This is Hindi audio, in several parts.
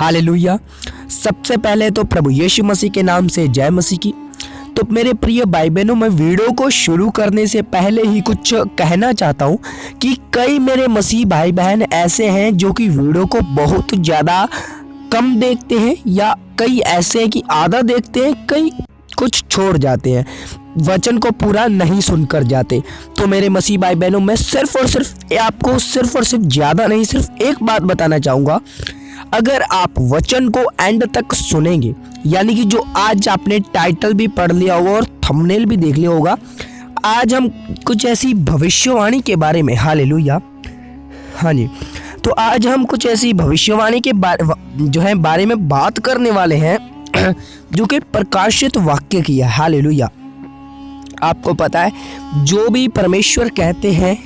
हालेलुया। सबसे पहले तो प्रभु यीशु मसीह के नाम से जय मसीह की। तो मेरे प्रिय भाई बहनों, मैं वीडियो को शुरू करने से पहले ही कुछ कहना चाहता हूँ कि कई मेरे मसीह भाई बहन ऐसे हैं जो कि वीडियो को बहुत ज़्यादा कम देखते हैं, या कई ऐसे हैं कि आधा देखते हैं, कई कुछ छोड़ जाते हैं, वचन को पूरा नहीं सुनकर जाते। तो मेरे मसीह भाई बहनों, मैं सिर्फ और सिर्फ ज़्यादा नहीं, सिर्फ एक बात बताना चाहूँगा। अगर आप वचन को एंड तक सुनेंगे, यानी कि जो आज आपने टाइटल भी पढ़ लिया होगा और थंबनेल भी देख लिया होगा, आज हम कुछ ऐसी भविष्यवाणी के बारे में, हालेलुया, हाँ जी, तो आज हम कुछ ऐसी भविष्यवाणी के बारे में बात करने वाले हैं जो कि प्रकाशित वाक्य की है। हालेलुया। आपको पता है, जो भी परमेश्वर कहते हैं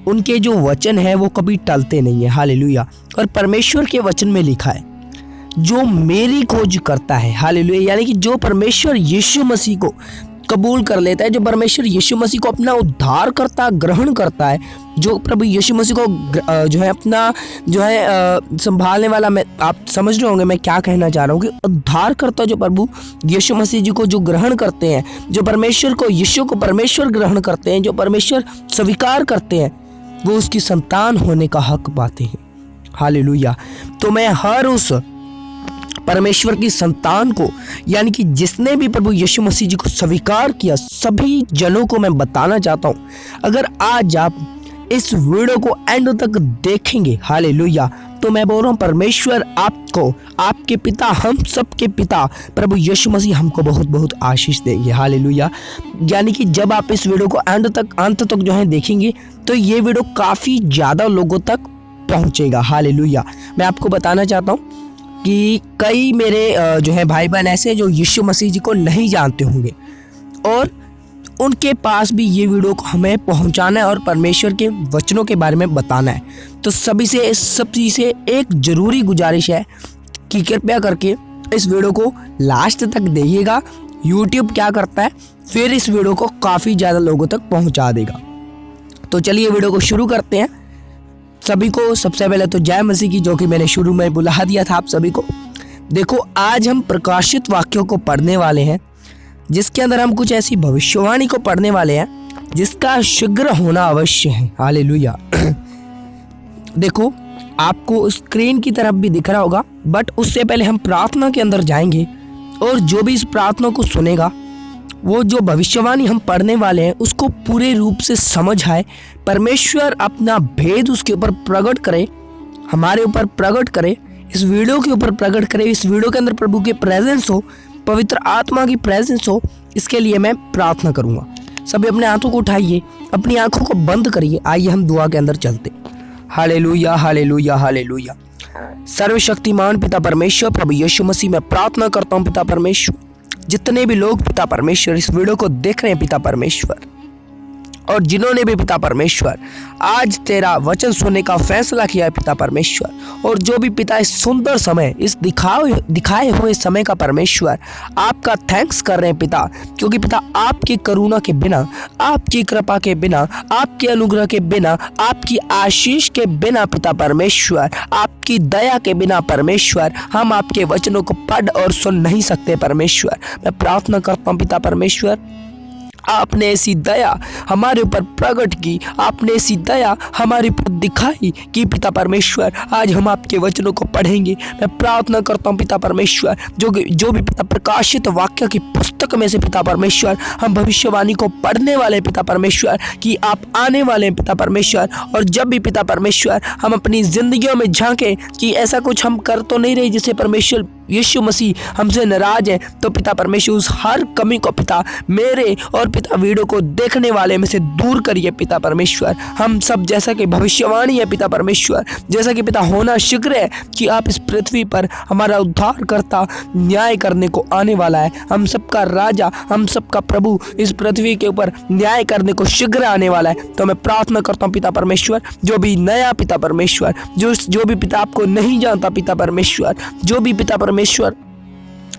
उनके जो वचन है वो कभी टलते नहीं है। हालेलुया। और परमेश्वर के वचन में लिखा है, जो मेरी खोज करता है, हालेलुया, यानी कि जो परमेश्वर यीशु मसीह को कबूल कर लेता है, जो परमेश्वर यीशु मसीह को अपना उद्धार करता ग्रहण करता है, जो प्रभु यीशु मसीह को जो है अपना संभालने वाला, मैं आप समझ रहे होंगे मैं क्या कहना चाह रहा हूँ कि उद्धार करता जो प्रभु यीशु मसीह जी को जो ग्रहण करते हैं, जो परमेश्वर को, यीशु को परमेश्वर ग्रहण करते हैं, जो परमेश्वर स्वीकार करते हैं, वो उसकी संतान होने का हक पाते हैं। हालेलुया। तो मैं हर उस परमेश्वर की संतान को, यानी कि जिसने भी प्रभु यीशु मसीह जी को स्वीकार किया, सभी जनों को मैं बताना चाहता हूँ, अगर आज आप इस वीडियो को एंड तक देखेंगे, हालेलुया, तो मैं बोल रहा हूँ परमेश्वर आपको, आपके पिता, हम सबके पिता प्रभु यीशु मसीह हमको बहुत बहुत आशीष देंगे। हालेलुया। यानी कि जब आप इस वीडियो को अंत तक जो है देखेंगे, तो ये वीडियो काफ़ी ज़्यादा लोगों तक पहुँचेगा। हालेलुया। मैं आपको बताना चाहता हूँ कि कई मेरे जो है भाई बहन ऐसे जो यीशु मसीह जी को नहीं जानते होंगे, और उनके पास भी ये वीडियो को हमें पहुंचाना है और परमेश्वर के वचनों के बारे में बताना है। तो सभी से एक ज़रूरी गुजारिश है कि कृपया करके इस वीडियो को लास्ट तक देखिएगा। यूट्यूब क्या करता है, फिर इस वीडियो को काफ़ी ज़्यादा लोगों तक पहुंचा देगा। तो चलिए वीडियो को शुरू करते हैं। सभी को सबसे पहले तो जय मसीह की, जो कि मैंने शुरू में बुला दिया था आप सभी को। देखो, आज हम प्रकाशित वाक्यों को पढ़ने वाले हैं, जिसके अंदर हम कुछ ऐसी भविष्यवाणी को पढ़ने वाले हैं जिसका शीघ्र होना अवश्य है। हालेलुया। देखो, आपको स्क्रीन की तरफ भी दिख रहा होगा, बट उससे पहले हम प्रार्थना के अंदर जाएंगे, और जो भी इस प्रार्थना को सुनेगा, वो जो भविष्यवाणी हम पढ़ने वाले हैं उसको पूरे रूप से समझ आए, परमेश्वर अपना भेद उसके ऊपर प्रकट करे, हमारे ऊपर प्रकट करे, इस वीडियो के ऊपर प्रकट करे, इस वीडियो के अंदर प्रभु की प्रेजेंस हो, पवित्र आत्मा की प्रेजेंस हो। इसके लिए मैं प्रार्थना करूंगा। सभी अपने हाथों को उठाइए, अपनी आंखों को बंद करिए। आइए हम दुआ के अंदर चलते। Hallelujah, hallelujah, hallelujah. सर्वशक्तिमान पिता परमेश्वर, प्रभु यीशु मसीह, मैं प्रार्थना करता हूँ पिता परमेश्वर, जितने भी लोग पिता परमेश्वर इस वीडियो को देख रहे हैं पिता परमेश्वर, और जिन्होंने भी पिता परमेश्वर आज तेरा वचन सुनने का फैसला किया है पिता परमेश्वर, और जो भी पिता इस सुंदर समय, इस दिखाए हुए समय का परमेश्वर आपका थैंक्स कर रहे हैं पिता, क्योंकि पिता आपकी करुणा के बिना, आपकी कृपा के बिना, आपके अनुग्रह के बिना, आपकी आशीष के बिना पिता परमेश्वर, आपकी दया के बिना परमेश्वर, हम आपके वचनों को पढ़ और सुन नहीं सकते परमेश्वर। मैं प्रार्थना करता हूँ पिता परमेश्वर, आपने ऐसी दया हमारे ऊपर प्रकट की, आपने ऐसी दया हमारे ऊपर दिखाई कि पिता परमेश्वर आज हम आपके वचनों को पढ़ेंगे। मैं प्रार्थना करता हूँ पिता परमेश्वर, जो भी पिता प्रकाशित वाक्य की पुस्तक में से पिता परमेश्वर हम भविष्यवाणी को पढ़ने वाले पिता परमेश्वर, कि आप आने वाले हैं पिता परमेश्वर, और जब भी पिता परमेश्वर हम अपनी जिंदगियों में झांकें कि ऐसा कुछ हम कर तो नहीं रहे जिससे परमेश्वर यीशु मसीह हमसे नाराज है, तो पिता परमेश्वर उस हर कमी को पिता मेरे और पिता वीडियो को देखने वाले में से दूर करिए पिता परमेश्वर। हम सब, जैसा कि भविष्यवाणी है पिता परमेश्वर, जैसा कि पिता होना शीघ्र है कि आप इस पृथ्वी पर हमारा उद्धार करता न्याय करने को आने वाला है, हम सबका राजा, हम सबका प्रभु इस पृथ्वी के ऊपर न्याय करने को शीघ्र आने वाला है। तो मैं प्रार्थना करता हूँ पिता परमेश्वर, जो भी नया पिता परमेश्वर, जो भी पिता आपको नहीं जानता पिता परमेश्वर, जो भी पिता परमेश्वर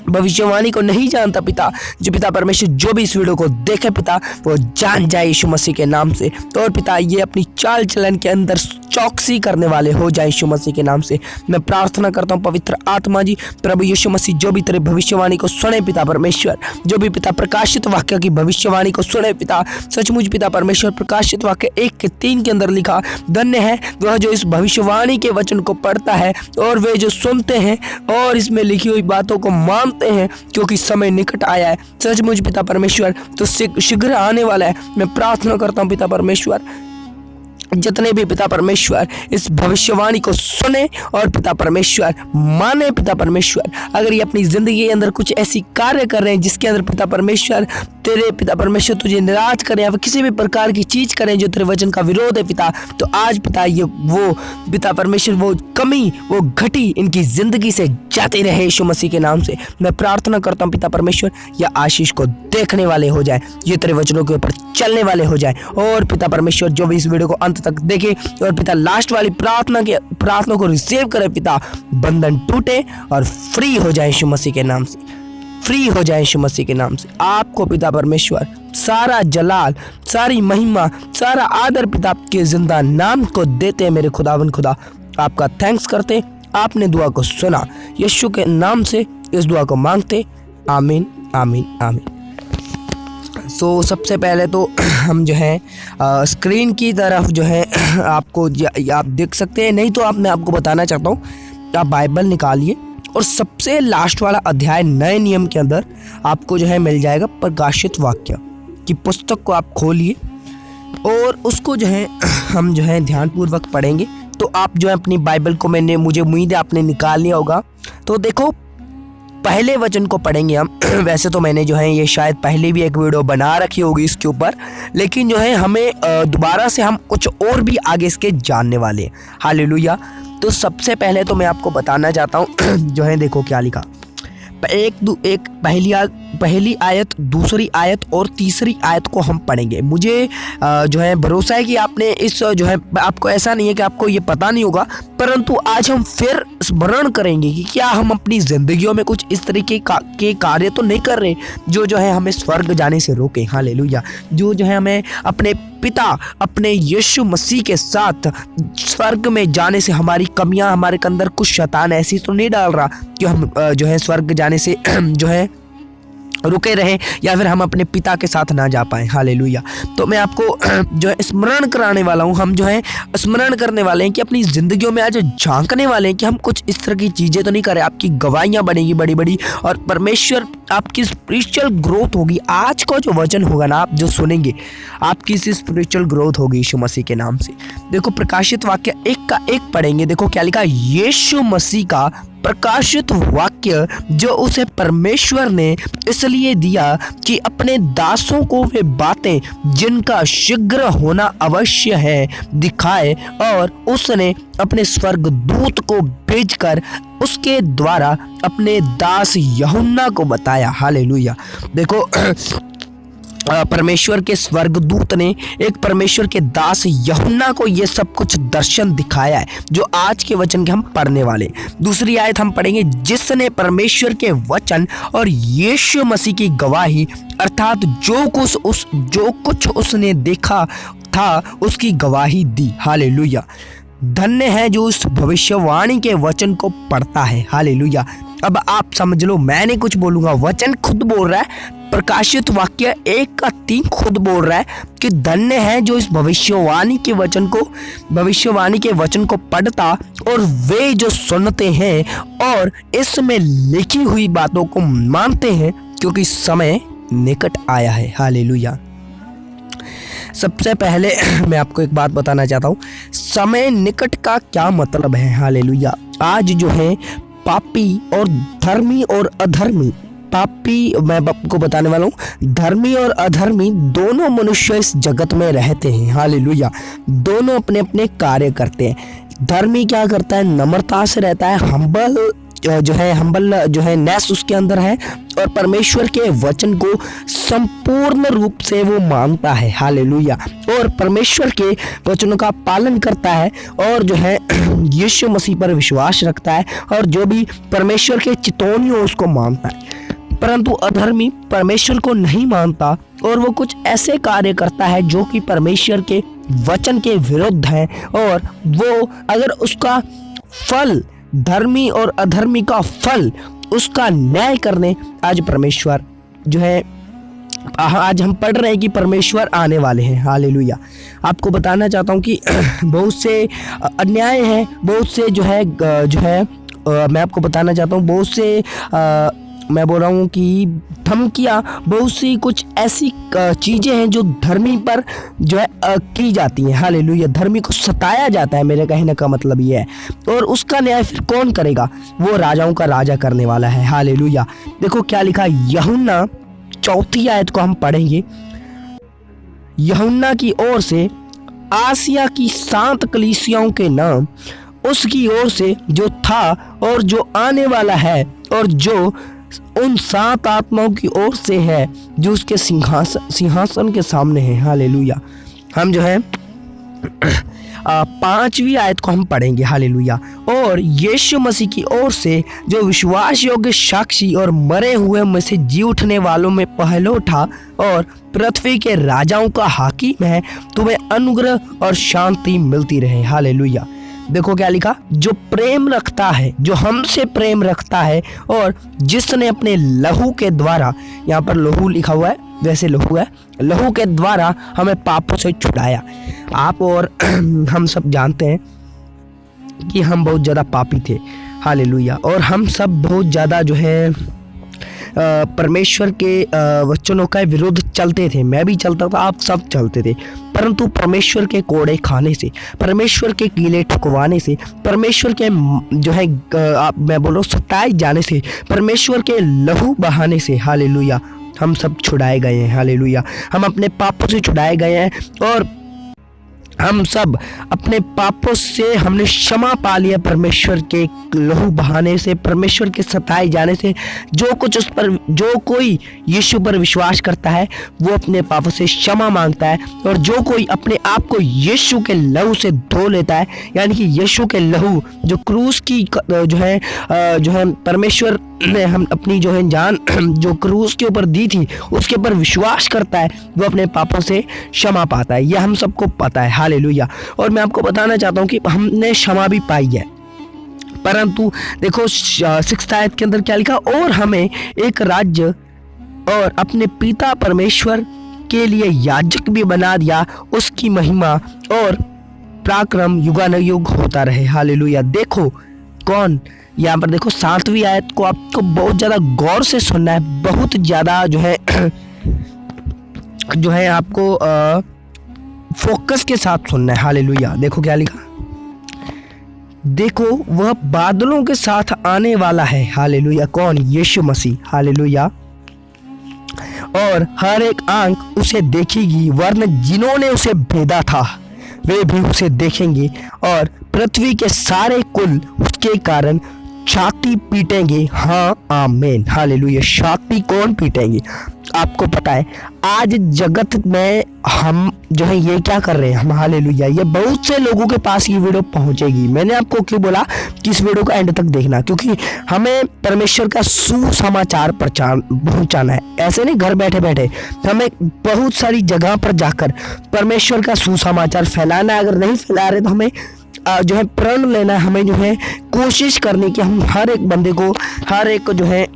भविष्यवाणी को नहीं जानता पिता, जो पिता परमेश्वर जो भी इस वीडियो को देखे पिता, वो जान जाए यीशु मसीह के नाम से। तो और पिता, ये अपनी चाल चलन के अंदर चौकसी करने वाले हो जाए यीशु मसीह के नाम से। मैं प्रार्थना करता हूँ पवित्र आत्मा जी, प्रभु यीशु मसीह, जो भी तेरे भविष्यवाणी को सुने पिता परमेश्वर, जो भी पिता प्रकाशित वाक्य की भविष्यवाणी को सुने पिता, सचमुच पिता परमेश्वर प्रकाशित वाक्य 1:3 के अंदर लिखा, धन्य है वह जो इस भविष्यवाणी के वचन को पढ़ता है और वे जो सुनते हैं और इसमें लिखी हुई बातों को मानते हैं, क्योंकि समय निकट आया है। सचमुच पिता परमेश्वर तो शीघ्र आने वाला है। मैं प्रार्थना करता हूँ पिता परमेश्वर, जितने भी पिता परमेश्वर इस भविष्यवाणी को सुने और पिता परमेश्वर माने, पिता परमेश्वर अगर ये अपनी जिंदगी के अंदर कुछ ऐसी कार्य कर रहे हैं जिसके अंदर पिता परमेश्वर तेरे पिता परमेश्वर तुझे निराश करें या फिर किसी भी प्रकार की चीज करें जो तेरे वचन का विरोध है पिता, तो आज पिता ये वो पिता परमेश्वर वो कमी वो घटी इनकी जिंदगी से जाती रहे यीशु मसीह के नाम से। मैं प्रार्थना करता हूँ पिता परमेश्वर यह आशीष को देखने वाले हो जाए, ये तेरे वचनों के ऊपर चलने वाले हो जाए। और पिता परमेश्वर जो भी इस वीडियो को अंत तक देखे और पिता लास्ट वाली प्रार्थना को रिसीव करे पिता, बंधन टूटे और फ्री हो जाए यीशु मसीह के नाम से, फ्री हो जाए यीशु मसीह के नाम से। आपको पिता परमेश्वर सारा जलाल, सारी महिमा, सारा आदर पिता के जिंदा नाम को देते हैं मेरे खुदावन खुदा। आपका थैंक्स करते, आपने दुआ को सुना, यीशु के नाम से इस दुआ को मांगते, आमीन आमीन आमीन। सो सबसे पहले तो हम जो है स्क्रीन की तरफ जो है आपको आप देख सकते हैं, नहीं तो मैं आपको बताना चाहता हूँ, आप बाइबल निकालिए और सबसे लास्ट वाला अध्याय नए नियम के अंदर आपको जो है मिल जाएगा प्रकाशित वाक्य की पुस्तक को आप खोलिए और उसको जो है हम जो है ध्यानपूर्वक पढ़ेंगे। तो आप जो है अपनी बाइबल को मुझे उम्मीद है आपने निकाल लिया होगा। तो देखो पहले वचन को पढ़ेंगे हम। वैसे तो मैंने जो है ये शायद पहले भी एक वीडियो बना रखी होगी इसके ऊपर, लेकिन जो है हमें दोबारा से हम कुछ और भी आगे इसके जानने वाले हैं। हालेलुया। तो सबसे पहले तो मैं आपको बताना चाहता हूँ जो है देखो क्या लिखा, एक पहली आयत, दूसरी आयत और तीसरी आयत को हम पढ़ेंगे। मुझे जो है भरोसा है कि आपने इस जो है आपको ऐसा नहीं है कि आपको ये पता नहीं होगा, परंतु आज हम फिर स्मरण करेंगे कि क्या हम अपनी जिंदगियों में कुछ इस तरीके के कार्य तो नहीं कर रहे जो है हमें स्वर्ग जाने से रोके। हालेलुया। जो है हमें अपने पिता अपने यीशु मसीह के साथ स्वर्ग में जाने से हमारी कमियां, हमारे अंदर कुछ शैतान ऐसी तो नहीं डाल रहा कि हम जो है स्वर्ग जाने से जो है रुके रहे या फिर हम अपने पिता के साथ ना जा पाए। हालेलुया। तो मैं आपको जो है स्मरण कराने वाला हूँ, हम जो है स्मरण करने वाले हैं कि अपनी ज़िंदगियों में आज झांकने वाले हैं कि हम कुछ इस तरह की चीज़ें तो नहीं करें। आपकी गवाहियाँ बनेगी बड़ी बड़ी और परमेश्वर आपकी स्पिरिचुअल ग्रोथ होगी। आज का जो वचन होगा ना आप जो सुनेंगे, आपकी स्पिरिचुअल ग्रोथ होगी यीशु मसीह के नाम से। देखो प्रकाशित वाक्य 1 का 1 पढ़ेंगे। देखो क्या लिखा, यीशु मसीह का प्रकाशित वाक्य जो उसे परमेश्वर ने इसलिए दिया कि अपने दासों को वे बातें जिनका शीघ्र होना अवश्य है दिखाए, और उसने अपने स्वर्गदूत को भेजकर उसके द्वारा अपने दास यूहन्ना को बताया। हालेलुया। देखो परमेश्वर के स्वर्गदूत ने एक परमेश्वर के दास यूहन्ना को ये सब कुछ दर्शन दिखाया है जो आज के वचन के हम पढ़ने वाले। दूसरी आयत हम पढ़ेंगे, जिसने परमेश्वर के वचन और यीशु मसीह की गवाही अर्थात जो कुछ उसने देखा था उसकी गवाही दी। हालेलुया। धन्य है जो उस भविष्यवाणी के वचन को पढ़ता है। हालेलुया। अब आप समझ लो, मैं नहीं कुछ बोलूंगा, वचन खुद बोल रहा है। प्रकाशित वाक्य 1 का 3 खुद बोल रहा है कि धन्य है जो इस भविष्यवाणी के वचन को पढ़ता और वे जो सुनते हैं और इसमें लिखी हुई बातों को मानते हैं, क्योंकि समय निकट आया है। हालेलुया। सबसे पहले मैं आपको एक बात बताना चाहता हूँ, समय निकट का क्या मतलब है। हालेलुया। आज जो है पापी और धर्मी और अधर्मी, पापी मैं आपको बताने वाला हूँ, धर्मी और अधर्मी दोनों मनुष्य इस जगत में रहते हैं। हालेलुया। दोनों अपने अपने कार्य करते हैं। धर्मी क्या करता है, नम्रता से रहता है, हम्बल जो है नेस उसके अंदर है, और परमेश्वर के वचन को संपूर्ण रूप से वो मानता है। हालेलुया। और परमेश्वर के वचनों का पालन करता है और जो है यीशु मसीह पर विश्वास रखता है और जो भी परमेश्वर के चितौनियों उसको मानता है। परंतु अधर्मी परमेश्वर को नहीं मानता और वो कुछ ऐसे कार्य करता है जो कि परमेश्वर के वचन के विरुद्ध है, और वो अगर उसका फल धर्मी और अधर्मी का फल उसका न्याय करने आज परमेश्वर जो है, आज हम पढ़ रहे हैं कि परमेश्वर आने वाले हैं। हालेलुया। आपको बताना चाहता हूँ कि बहुत से अन्याय हैं, बहुत से जो है मैं आपको बताना चाहता हूँ बहुत से मैं बोल रहा हूँ कि धमकियाँ, बहुत सी कुछ ऐसी चीज़ें हैं जो धर्मी पर जो है की जाती हैं। हालेलुया। धर्मी को सताया जाता है, मेरे कहने का मतलब ये है। और उसका न्याय फिर कौन करेगा? वो राजाओं का राजा करने वाला है। हालेलुया। देखो क्या लिखा, यूहन्ना 4 आयत को हम पढ़ेंगे। यूहन्ना की ओर से आसिया की 7 कलीसियाओं के नाम, उसकी ओर से जो था और जो आने वाला है, और जो उन 7 आत्माओं की ओर से है जो उसके सिंहासन के सामने है। हालेलुया। हम जो है 5वीं आयत को हम पढ़ेंगे। हालेलुया। और यीशु मसीह की ओर से जो विश्वास योग्य साक्षी और मरे हुए में से जी उठने वालों में पहले उठा और पृथ्वी के राजाओं का हाकिम है, तुम्हें अनुग्रह और शांति मिलती रहे। हालेलुया। देखो क्या लिखा, जो प्रेम रखता है, जो हमसे प्रेम रखता है, और जिसने अपने लहू के द्वारा, यहाँ पर लहू लिखा हुआ है, वैसे लहू है, लहू के द्वारा हमें पापों से छुड़ाया। आप और हम सब जानते हैं कि हम बहुत ज़्यादा पापी थे। हालेलुया। और हम सब बहुत ज़्यादा जो है परमेश्वर के वचनों का विरुद्ध चलते थे। मैं भी चलता था, आप सब चलते थे, परंतु परमेश्वर के कोड़े खाने से, परमेश्वर के कीले ठुकवाने से, परमेश्वर के जो है मैं बोल रहा हूँ सताए जाने से, परमेश्वर के लहू बहाने से, हालेलुया, हम सब छुड़ाए गए हैं। हालेलुया। हम अपने पापों से छुड़ाए गए हैं, और हम सब अपने पापों से हमने क्षमा पा लिया परमेश्वर के लहू बहाने से, परमेश्वर के सताए जाने से। जो कुछ उस पर, जो कोई यीशु पर विश्वास करता है वो अपने पापों से क्षमा मांगता है, और जो कोई अपने आप को यीशु के लहू से धो लेता है, यानी कि यीशु के लहू जो क्रूस की जो है परमेश्वर ने हम अपनी जो है जान जो क्रूस के ऊपर दी थी उसके ऊपर विश्वास करता है, वो अपने पापों से क्षमा पाता है। यह हम सबको पता है। हालेलुया। और मैं आपको बताना चाहता हूँ कि हमने क्षमा भी पाई है, परंतु देखो 6 आयत के अंदर क्या लिखा, और हमें एक राज्य और अपने पिता परमेश्वर के लिए याजक भी बना दिया, उसकी महिमा और पराक्रम युगानुयुग होता रहे। हालेलुया। देखो कौन, यहाँ पर देखो 7वीं आयत को आपको बहुत ज़्यादा गौर से सुनना है, बहुत ज़्यादा जो है आपको फोकस के साथ सुनना है। हालेलुया। देखो क्या लिखा, देखो वह बादलों के साथ आने वाला है। हालेलुया। कौन? यीशु मसीह। हालेलुया। और हर एक आंख उसे देखेगी, वरन जिन्होंने उसे भेदा था वे भी उसे देखेंगे, और पृथ्वी के सारे कुल उसके कारण छाती पीटेंगे। हाँ, आमीन। हालेलुया। छाती कौन पीटेंगे? आपको पता है आज जगत में हम जो है ये क्या कर रहे हैं हम, हालेलुया, ये बहुत से लोगों के पास ये वीडियो पहुंचेगी। मैंने आपको क्यों बोला कि इस वीडियो को एंड तक देखना, क्योंकि हमें परमेश्वर का सुसमाचार पहुंचाना है। ऐसे नहीं घर बैठे बैठे, हमें बहुत सारी जगह पर जाकर परमेश्वर का सुसमाचार फैलाना है। अगर नहीं फैला रहे तो हमें जो है प्रण लेना है, हमें जो है कोशिश करनी कि हम हर एक बंदे को, हर एक को जो है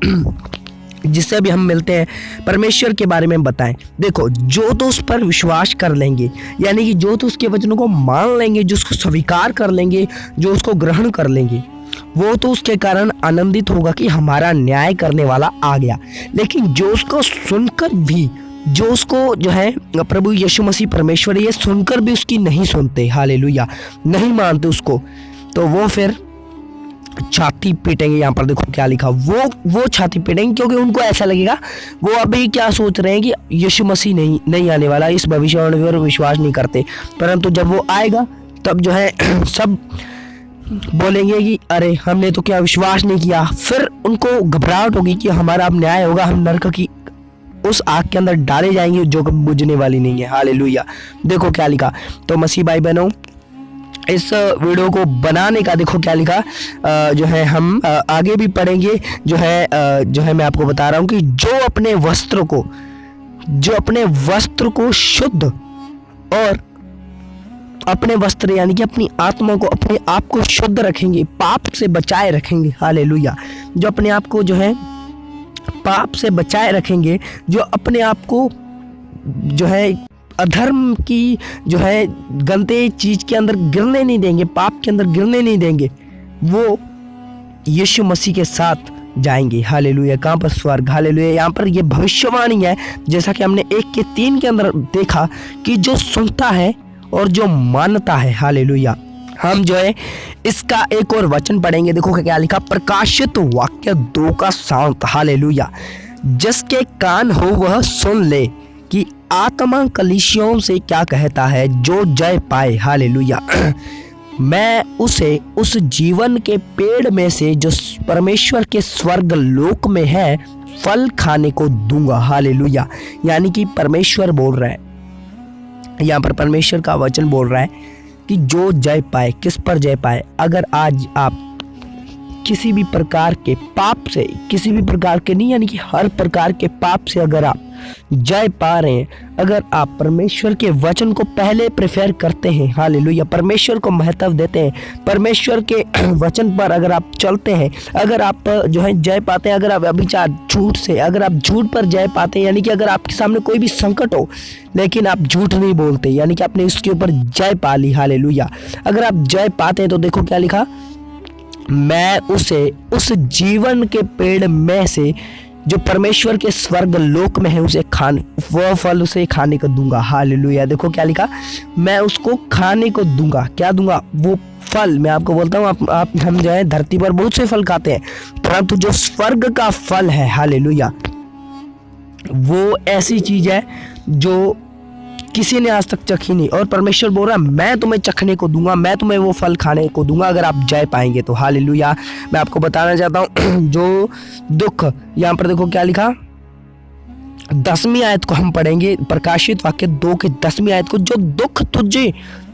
जिससे भी हम मिलते हैं परमेश्वर के बारे में बताएं। देखो जो तो उस पर विश्वास कर लेंगे, यानी कि जो तो उसके वचनों को मान लेंगे, जो उसको स्वीकार कर लेंगे, जो उसको ग्रहण कर लेंगे, वो तो उसके कारण आनंदित होगा कि हमारा न्याय करने वाला आ गया। लेकिन जो उसको सुनकर भी, जो उसको जो है प्रभु यीशु मसीह परमेश्वर ये सुनकर भी उसकी नहीं सुनते, हालेलुया, नहीं मानते उसको, तो वो फिर छाती पीटेंगे। यहाँ पर देखो क्या लिखा, वो छाती पीटेंगे, क्योंकि उनको ऐसा लगेगा, वो अभी क्या सोच रहे हैं कि यीशु मसीह नहीं आने वाला, इस भविष्यवाणी पर विश्वास नहीं करते। परंतु जब वो आएगा तब जो है सब बोलेंगे कि अरे हमने तो क्या विश्वास नहीं किया। फिर उनको घबराहट होगी कि हमारा अब न्याय होगा, हम नरक की उस आग के अंदर डाले जाएंगे जो बुझने वाली नहीं है। हालेलुया। देखो क्या लिखा। तो मसीह भाई बहनों, इस वीडियो को बनाने का देखो क्या लिखा, जो है हम आगे भी पढ़ेंगे। जो है मैं आपको बता रहा हूँ कि जो अपने वस्त्र को शुद्ध और अपने वस्त्र यानी कि अपनी आत्मा को, अपने आप को शुद्ध रखेंगे, पाप से बचाए रखेंगे। हालेलुया। जो अपने आप को जो है पाप से बचाए रखेंगे, जो अपने आप को जो है अधर्म की जो है गंदे चीज के अंदर गिरने नहीं देंगे, पाप के अंदर गिरने नहीं देंगे, वो यीशु मसीह के साथ जाएंगे। हालेलुया। कहाँ पर? स्वर्ग। हालेलुया। यहाँ पर ये भविष्यवाणी है, जैसा कि हमने 1:3 के अंदर देखा कि जो सुनता है और जो मानता है। हालेलुया। हम जो है इसका एक और वचन पढ़ेंगे। देखो क्या लिखा, प्रकाशित वाक्य 2:7। हालेलुया। जिसके कान हो वह सुन ले कि आत्मा कलीसियों से क्या कहता है, जो जय पाए। हालेलुया। मैं उसे उस जीवन के पेड़ में से जो परमेश्वर के स्वर्ग लोक में है फल खाने को दूंगा। हालेलुया। यानी कि परमेश्वर बोल रहा है, यहाँ पर परमेश्वर का वचन बोल रहा है कि जो जय पाए, किस पर जय पाए? अगर आज आप किसी भी प्रकार के पाप से, किसी भी प्रकार के नहीं यानी कि हर प्रकार के पाप से अगर आप जय पा रहे हैं, अगर आप परमेश्वर के वचन को पहले प्रेफर करते हैं, हालेलुया, परमेश्वर को महत्व देते हैं, परमेश्वर के वचन पर अगर आप चलते हैं, अगर आप जो है जय पाते हैं, अगर आप अभिचार झूठ से, अगर आप झूठ पर जय पाते हैं, यानी कि अगर आपके सामने कोई भी संकट हो लेकिन आप झूठ नहीं बोलते, यानी कि आपने उसके ऊपर जय पा ली। हालेलुया। अगर आप जय पाते हैं तो देखो क्या लिखा, मैं उसे उस जीवन के पेड़ में से जो परमेश्वर के स्वर्ग लोक में है उसे खाने, वह फल उसे खाने को दूंगा। हालेलुया। देखो क्या लिखा, मैं उसको खाने को दूंगा। क्या दूंगा? वो फल। मैं आपको बोलता हूँ, आप हम जो है धरती पर बहुत से फल खाते हैं, परंतु जो स्वर्ग का फल है, हालेलुया, वो ऐसी चीज है जो किसी ने आज तक चखी नहीं। और परमेश्वर बोल रहा है मैं तुम्हें चखने को दूंगा, मैं तुम्हें वो फल खाने को दूंगा अगर आप जय पाएंगे तो। हालेलुया। मैं आपको बताना चाहता हूँ जो दुख, यहाँ पर देखो क्या लिखा, 10वीं आयत को हम पढ़ेंगे, प्रकाशित वाक्य 2 के 10वीं आयत को, जो दुख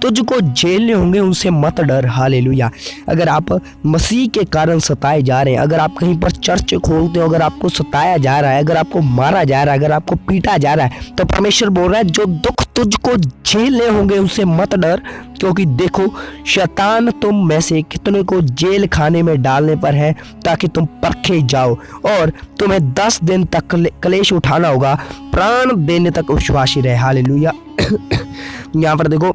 तुझको झेलने होंगे उनसे मत डर। हालेलुया। अगर आप मसीह के कारण सताए जा रहे हैं, अगर आप कहीं पर चर्च खोलते हो, अगर आपको सताया जा रहा है, अगर आपको मारा जा रहा है, अगर आपको पीटा जा रहा है, तो परमेश्वर बोल रहा है जो दुख तुझको झेलने होंगे उनसे मत डर, क्योंकि देखो शैतान तुम में से कितने को जेल खाने में डालने पर है ताकि तुम परखे जाओ, और तुम्हें 10 दिन तक क्लेश उठाना होगा, प्राण देने तक विश्वासी रहे। हालेलुया। यहाँ पर देखो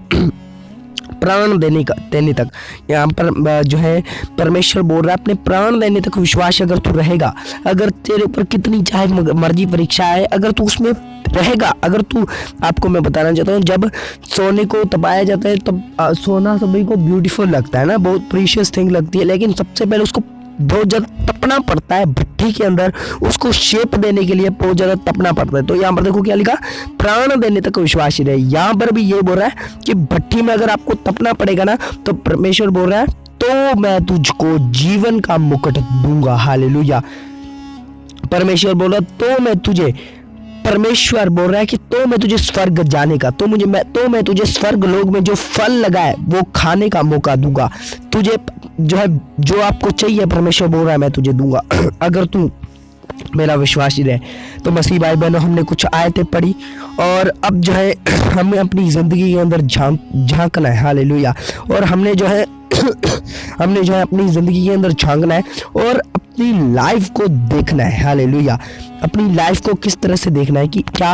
प्राण देने तक, यहाँ पर जो है परमेश्वर बोल रहा है अपने प्राण देने तक विश्वास अगर तू रहेगा, अगर तेरे ऊपर कितनी चाहे मर्जी परीक्षा है, अगर तू उसमें रहेगा, अगर तू, आपको मैं बताना चाहता हूँ, जब सोने को तपाया जाता है तब सोना सभी को ब्यूटीफुल लगता है ना, बहुत प्रीशियस थिंग लगती है, लेकिन सबसे पहले उसको बहुत ज़्यादा तपना पड़ता है भट्टी के अंदर, उसको शेप देने के लिए बहुत ज़्यादा तपना पड़ता है। तो यहाँ पर देखो क्या लिखा, प्राण देने तक विश्वासी रहे। यहाँ पर भी ये बोल रहा है कि भट्टी में अगर आपको तपना पड़ेगा ना, तो परमेश्वर बोल रहा है तो मैं तुझको जीवन का मुकुट दूंगा। हालेलुया। परमेश्वर बोल रहा तो मैं तुझे, परमेश्वर बोल रहा है कि तो मैं तुझे स्वर्ग जाने का, तो मैं तुझे स्वर्ग लोक में जो फल लगा है वो खाने का मौका दूंगा। तुझे जो है, जो आपको चाहिए परमेश्वर बोल रहा है मैं तुझे दूंगा अगर तू मेरा विश्वासी रहे। तो मसीह भाई बहनों, हमने कुछ आयतें पढ़ी और अब जो है हमें अपनी जिंदगी के अंदर झांकना है। हालेलुया। और हमने जो है अपनी जिंदगी के अंदर झांकना है और अपनी लाइफ को देखना है। हालेलुया। अपनी लाइफ को किस तरह से देखना है कि क्या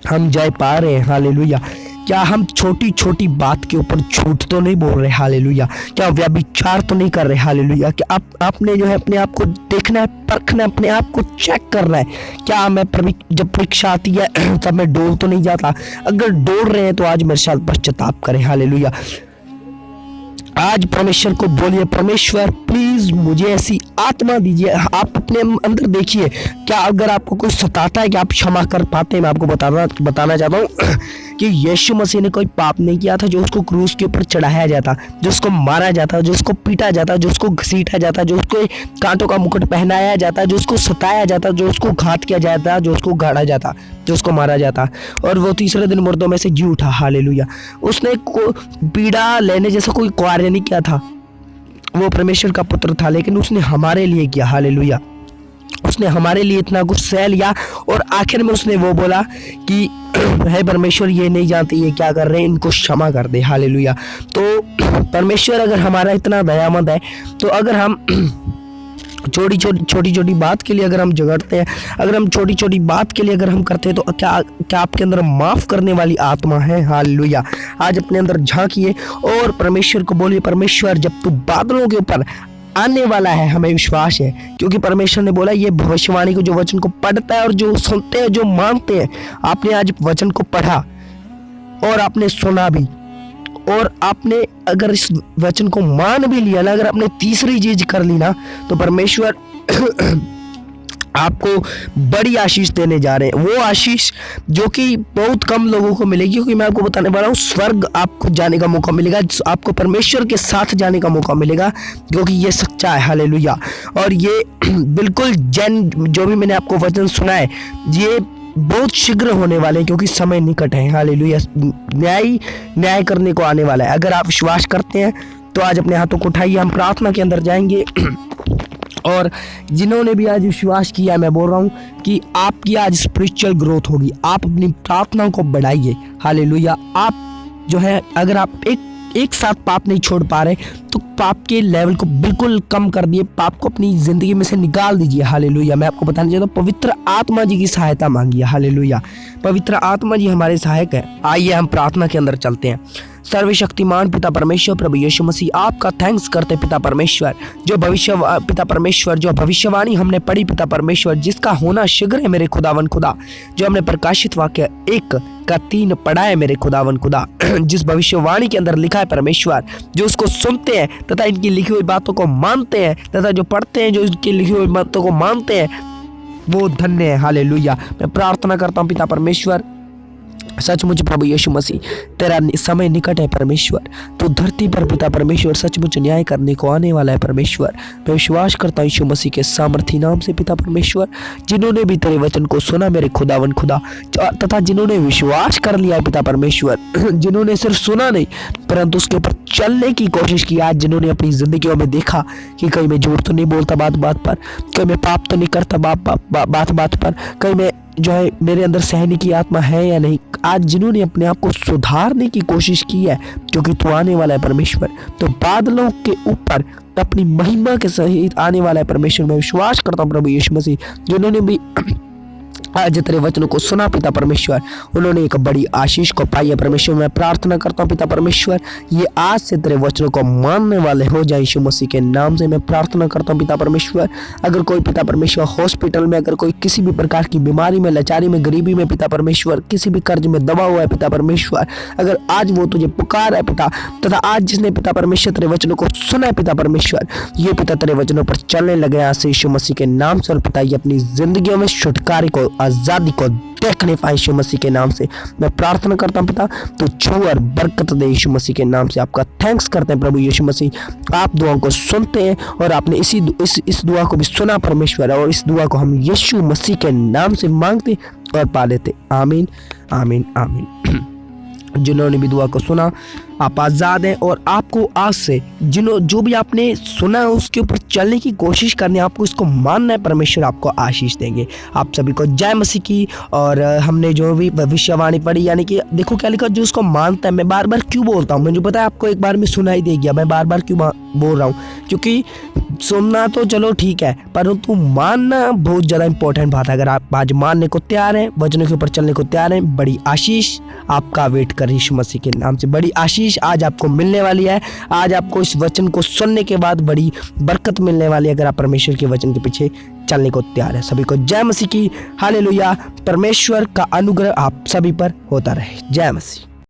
हम जय पा रहे हैं। हालेलुया। क्या हम छोटी छोटी बात के ऊपर झूठ तो नहीं बोल रहे। हालेलुया। क्या व्यभिचार तो नहीं कर रहे। हालेलुया। कि आपने जो है अपने आप को देखना है, परखना है, अपने आप को चेक करना है। क्या मैं जब परीक्षा आती है तब मैं डोल तो नहीं जाता। अगर डोल रहे हैं तो आज मेरे साथ पश्चाताप करें। हालेलुया। आज परमेश्वर को बोलिए, परमेश्वर प्लीज मुझे ऐसी आत्मा दीजिए। आप अपने अंदर देखिए, क्या अगर आपको कोई सताता है कि आप क्षमा कर पाते हैं। मैं आपको बताना चाहता हूँ कि यीशु मसीह ने कोई पाप नहीं किया था जो उसको क्रूस के ऊपर चढ़ाया जाता, जो उसको मारा जाता, जो उसको पीटा जाता, जो उसको घसीटा जाता, जो उसको कांटों का मुकुट पहनाया जाता, जो उसको सताया जाता, जो उसको घात किया जाता, जो उसको गाड़ा जाता, जो उसको मारा जाता, और वो तीसरे दिन मुर्दों में से जी उठा। हालेलुया। उसने पीड़ा लेने जैसा कोई कार्य नहीं किया था, वो परमेश्वर का पुत्र था, लेकिन उसने हमारे लिए किया। हालेलुया। उसने हमारे लिए इतना कुछ सह लिया और आखिर में उसने वो बोला कि हे परमेश्वर, ये नहीं जानते ये क्या कर रहे हैं, इनको क्षमा कर दे। हालेलुया। तो परमेश्वर अगर हमारा इतना दयामंद है, तो अगर हम छोटी छोटी बात के लिए अगर हम झगड़ते हैं, अगर हम छोटी छोटी बात के लिए अगर हम करते हैं, तो क्या आपके अंदर माफ़ करने वाली आत्मा है? हालेलुया। आज अपने अंदर झांकिए और परमेश्वर को बोलिए, परमेश्वर जब तू बादलों के ऊपर आने वाला है, हमें विश्वास है, क्योंकि परमेश्वर ने बोला ये भविष्यवाणी को, जो वचन को पढ़ता है और जो सुनते हैं, जो मानते हैं। आपने आज वचन को पढ़ा और आपने सुना भी, और आपने अगर इस वचन को मान भी लिया ना, अगर आपने तीसरी चीज कर ली ना, तो परमेश्वर आपको बड़ी आशीष देने जा रहे हैं। वो आशीष जो कि बहुत कम लोगों को मिलेगी, क्योंकि मैं आपको बताने वाला हूँ, स्वर्ग आपको जाने का मौका मिलेगा, आपको परमेश्वर के साथ जाने का मौका मिलेगा, क्योंकि ये सच्चा है। हालेलुया। और ये बिल्कुल जो भी मैंने आपको वचन सुना है, ये बहुत शीघ्र होने वाले हैं, क्योंकि समय निकट है। हालेलुया। न्याय करने को आने वाला है। अगर आप विश्वास करते हैं तो आज अपने हाथों को उठाइए, हम प्रार्थना के अंदर जाएंगे। और जिन्होंने भी आज विश्वास किया, मैं बोल रहा हूँ कि आपकी आज स्पिरिचुअल ग्रोथ होगी। आप अपनी प्रार्थनाओं को बढ़ाइए। हालेलुया। आप जो है, अगर आप एक साथ पाप नहीं छोड़ पा रहे, तो पाप के लेवल को बिल्कुल कम कर दिए, पाप को अपनी जिंदगी में से निकाल दीजिए। हालेलुया। मैं आपको बताना चाहता हूँ, पवित्र आत्मा जी की सहायता मांगिए। हालेलुया। पवित्र आत्मा जी हमारे सहायक है। आइए हम प्रार्थना के अंदर चलते हैं। सर्वशक्तिमान पिता परमेश्वर, प्रभु यीशु मसीह, आपका थैंक्स करते पिता परमेश्वर, पिता परमेश्वर, जो भविष्यवाणी हमने पढ़ी पिता परमेश्वर, जिसका होना शीघ्र है मेरे खुदावन खुदा, जो हमने प्रकाशित वाक्य 1:3 पढ़ा है मेरे खुदावन खुदा, जिस भविष्यवाणी के अंदर लिखा है परमेश्वर, जो उसको सुनते हैं तथा इनकी लिखी हुई बातों को मानते हैं, तथा जो पढ़ते हैं, जो इसकी लिखी हुई बातों को मानते हैं, वो धन्य है। हालेलुया। मैं प्रार्थना करता हूँ पिता परमेश्वर, सचमुच प्रभु यीशु मसीह, तेरा समय निकट है परमेश्वर। तो धरती पर पिता परमेश्वर सचमुच न्याय करने को आने वाला है परमेश्वर। मैं विश्वास करता हूँ यीशु मसीह के सामर्थी नाम से पिता परमेश्वर, जिन्होंने भी तेरे वचन को सुना मेरे खुदावन खुदा, तथा जिन्होंने विश्वास कर लिया है पिता परमेश्वर, जिन्होंने सिर्फ सुना नहीं परंतु उसके ऊपर चलने की कोशिश की, आज जिन्होंने अपनी जिंदगियों में देखा कि कहीं मैं झूठ तो नहीं बोलता बात बात पर, कहीं मैं पाप तो नहीं करता बात बात पर, कहीं मैं जो है मेरे अंदर सहने की आत्मा है या नहीं, आज जिन्होंने अपने आप को सुधारने की कोशिश की है, क्योंकि तू आने वाला है परमेश्वर, तो बादलों के ऊपर अपनी महिमा के सहित आने वाला है परमेश्वर। मैं विश्वास करता हूँ प्रभु यीशु मसीह, जिन्होंने भी आज तेरे वचनों को सुना पिता परमेश्वर, उन्होंने एक बड़ी आशीष को पाई है परमेश्वर। मैं प्रार्थना करता हूँ पिता परमेश्वर, ये आज से तेरे वचनों को मानने वाले हो जाए यीशु मसीह के नाम से। मैं प्रार्थना करता हूँ पिता परमेश्वर, अगर कोई पिता परमेश्वर हॉस्पिटल में, अगर कोई किसी भी प्रकार की बीमारी में, लाचारी में, गरीबी में पिता परमेश्वर, किसी भी कर्ज में दबा हुआ है पिता परमेश्वर, अगर आज वो तुझे पुकार है पिता, तथा आज जिसने पिता परमेश्वर तेरे वचनों को सुना है पिता परमेश्वर, ये पिता तेरे वचनों पर चलने लगे आज से यीशु मसीह के नाम से। और पिता ये अपनी जिंदगियों में छुटकारे को, आजादी को देखने पाए यीशु मसीह के नाम से। मैं प्रार्थना करता हूँ पिता, तो छू और बरकत दे यीशु मसीह के नाम से। आपका थैंक्स करते हैं प्रभु यीशु मसीह, आप दुआओं को सुनते हैं और आपने इस दुआ को भी सुना परमेश्वर, और इस दुआ को हम यीशु मसीह के नाम से मांगते और पा लेते। आमीन आमीन आमीन। जिन्होंने भी दुआ को सुना, आप आज़ाद हैं, और आपको आज से जो भी आपने सुना है उसके ऊपर चलने की कोशिश करनी है, आपको इसको मानना है, परमेश्वर आपको आशीष देंगे। आप सभी को जय मसीह की। और हमने जो भी भविष्यवाणी पढ़ी, यानी कि देखो क्या लिखा, जो उसको मानता है। मैं बार बार क्यों बोलता हूँ, मुझे पता है आपको एक बार में सुनाई दे गया, मैं बार बार क्यों बोल रहा हूँ, क्योंकि सुनना तो चलो ठीक है, परंतु मानना बहुत ज़्यादा इंपॉर्टेंट बात है। अगर आप आज मानने को तैयार हैं, वचनों के ऊपर चलने को तैयार हैं, बड़ी आशीष आपका वेट कर यीशु मसीह के नाम से। बड़ी आशीष आज आपको मिलने वाली है। आज आपको इस वचन को सुनने के बाद बड़ी बरकत मिलने वाली है, अगर आप परमेश्वर के वचन के पीछे चलने को तैयार है। सभी को जय मसीह की। हालेलुया। परमेश्वर का अनुग्रह आप सभी पर होता रहे। जय मसीह।